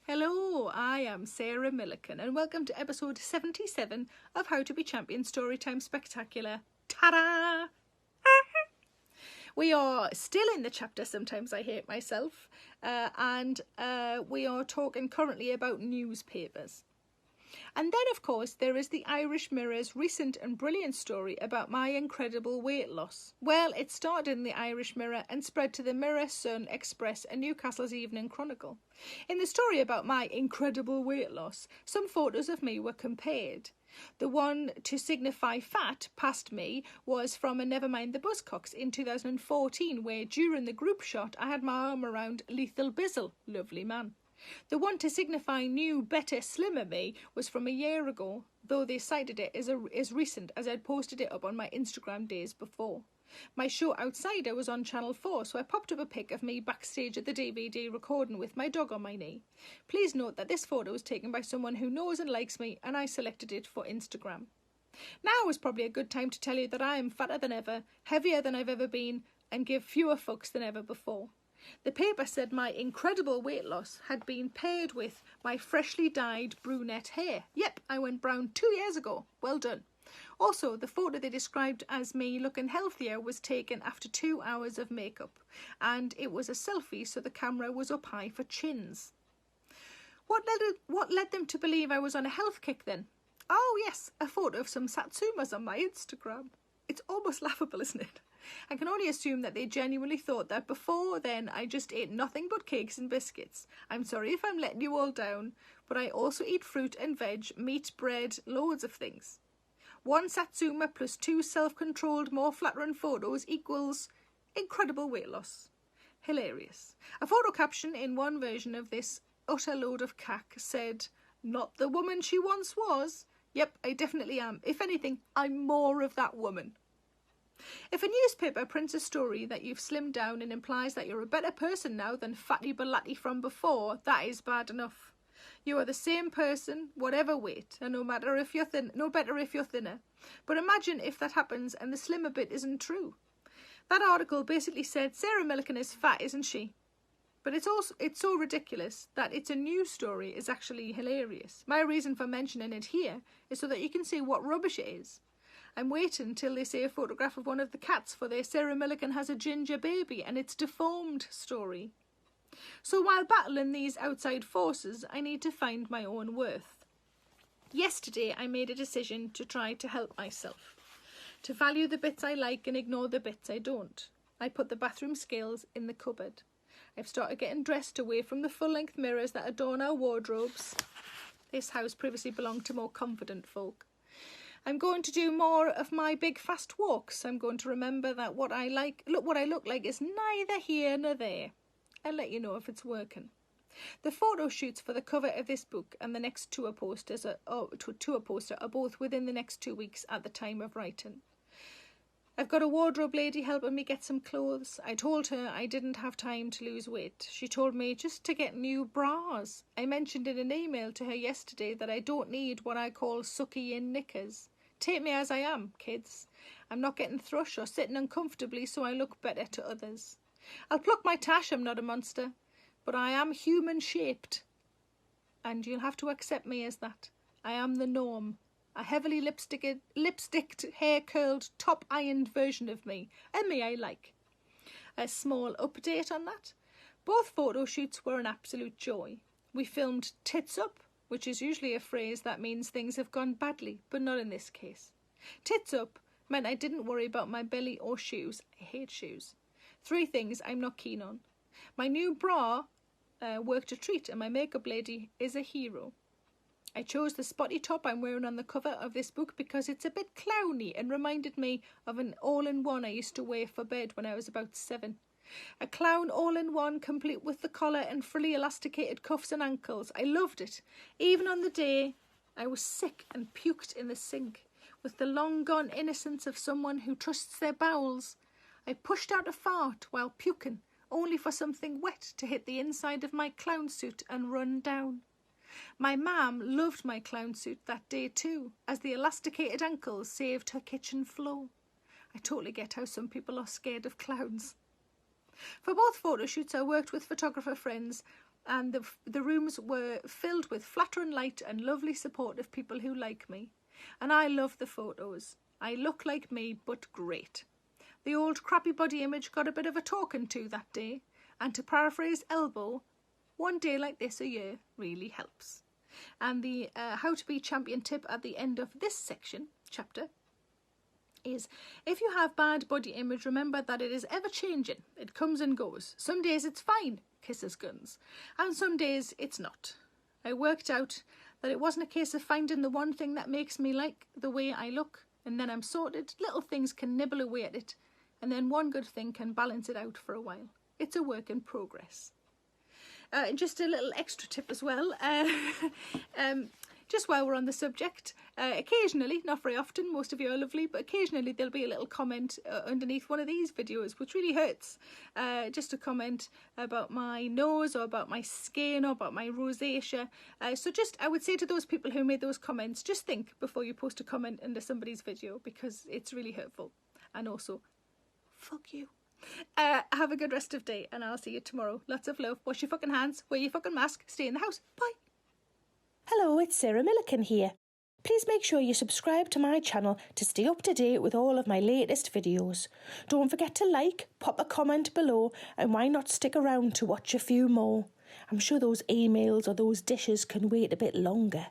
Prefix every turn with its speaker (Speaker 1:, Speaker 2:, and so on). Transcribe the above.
Speaker 1: Hello, I am Sarah Millican and welcome to episode 77 of How to Be Champion Storytime Spectacular. Ta-da! We are still in the chapter Sometimes I Hate Myself and we are talking currently about newspapers. And then, of course, there is the Irish Mirror's recent and brilliant story about my incredible weight loss. Well, it started in the Irish Mirror and spread to the Mirror, Sun, Express and Newcastle's Evening Chronicle. In the story about my incredible weight loss, some photos of me were compared. The one to signify fat past me was from a Nevermind the Buzzcocks in 2014, where during the group shot I had my arm around Lethal Bizzle, lovely man. The one to signify new, better, slimmer me was from a year ago, though they cited it as recent as I'd posted it up on my Instagram days before. My show Outsider was on Channel 4, so I popped up a pic of me backstage at the DVD recording with my dog on my knee. Please note that this photo was taken by someone who knows and likes me, and I selected it for Instagram. Now is probably a good time to tell you that I am fatter than ever, heavier than I've ever been, and give fewer fucks than ever before. The paper said my incredible weight loss had been paired with my freshly dyed brunette hair. Yep, I went brown 2 years ago. Well done. Also, the photo they described as me looking healthier was taken after 2 hours of makeup, and it was a selfie, so the camera was up high for chins. What led them to believe I was on a health kick then? Oh yes, a photo of some satsumas on my Instagram. It's almost laughable, isn't it? I can only assume that they genuinely thought that before then I just ate nothing but cakes and biscuits. I'm sorry if I'm letting you all down, but I also eat fruit and veg, meat, bread, loads of things. 1 satsuma plus 2 self-controlled, more flattering photos equals incredible weight loss. Hilarious. A photo caption in one version of this utter load of cack said, "Not the woman she once was." Yep, I definitely am. If anything, I'm more of that woman. If a newspaper prints a story that you've slimmed down and implies that you're a better person now than Fatty Balatti from before, that is bad enough. You are the same person, whatever weight, and no better if you're thinner. But imagine if that happens and the slimmer bit isn't true. That article basically said Sarah Millican is fat, isn't she? But it's so ridiculous that it's a news story is actually hilarious. My reason for mentioning it here is so that you can see what rubbish it is. I'm waiting until they say a photograph of one of the cats for their Sarah Millican has a ginger baby and it's deformed story. So while battling these outside forces, I need to find my own worth. Yesterday I made a decision to try to help myself, to value the bits I like and ignore the bits I don't. I put the bathroom scales in the cupboard. I've started getting dressed away from the full-length mirrors that adorn our wardrobes. This house previously belonged to more confident folk. I'm going to do more of my big fast walks. I'm going to remember that what I look like is neither here nor there. I'll let you know if it's working. The photo shoots for the cover of this book and the next tour poster are both within the next 2 weeks at the time of writing. I've got a wardrobe lady helping me get some clothes. I told her I didn't have time to lose weight. She told me just to get new bras. I mentioned in an email to her yesterday that I don't need what I call sucky-in knickers. Take me as I am, kids. I'm not getting thrush or sitting uncomfortably so I look better to others. I'll pluck my tash, I'm not a monster, but I am human-shaped. And you'll have to accept me as that. I am the norm. A heavily lipsticked, hair-curled, top-ironed version of me, and me I like. A small update on that. Both photo shoots were an absolute joy. We filmed tits up, which is usually a phrase that means things have gone badly, but not in this case. Tits up meant I didn't worry about my belly or shoes. I hate shoes. 3 things I'm not keen on. My new bra worked a treat, and my makeup lady is a hero. I chose the spotty top I'm wearing on the cover of this book because it's a bit clowny and reminded me of an all-in-one I used to wear for bed when I was about 7. A clown all-in-one complete with the collar and frilly elasticated cuffs and ankles. I loved it. Even on the day I was sick and puked in the sink, with the long-gone innocence of someone who trusts their bowels, I pushed out a fart while puking, only for something wet to hit the inside of my clown suit and run down. My mam loved my clown suit that day too, as the elasticated ankles saved her kitchen floor. I totally get how some people are scared of clowns. For both photo shoots I worked with photographer friends and the rooms were filled with flattering light and lovely supportive people who like me. And I love the photos. I look like me, but great. The old crappy body image got a bit of a talking to that day, and to paraphrase Elbow, one day like this a year really helps. And the how to be champion tip at the end of this chapter, is if you have bad body image, remember that it is ever changing. It comes and goes. Some days it's fine, kisses guns, and some days it's not. I worked out that it wasn't a case of finding the one thing that makes me like the way I look and then I'm sorted. Little things can nibble away at it, and then one good thing can balance it out for a while. It's a work in progress. Just a little extra tip as well. Just while we're on the subject, occasionally, not very often, most of you are lovely, but occasionally there'll be a little comment underneath one of these videos, which really hurts. Just a comment about my nose or about my skin or about my rosacea. So just, I would say to those people who made those comments, just think before you post a comment under somebody's video, because it's really hurtful. And also, fuck you. Have a good rest of day, and I'll see you tomorrow. Lots of love. Wash your fucking hands, wear your fucking mask, stay in the house. Bye.
Speaker 2: Hello, it's Sarah Millican here. Please make sure you subscribe to my channel to stay up to date with all of my latest videos. Don't forget to like, pop a comment below, and why not stick around to watch a few more? I'm sure those emails or those dishes can wait a bit longer.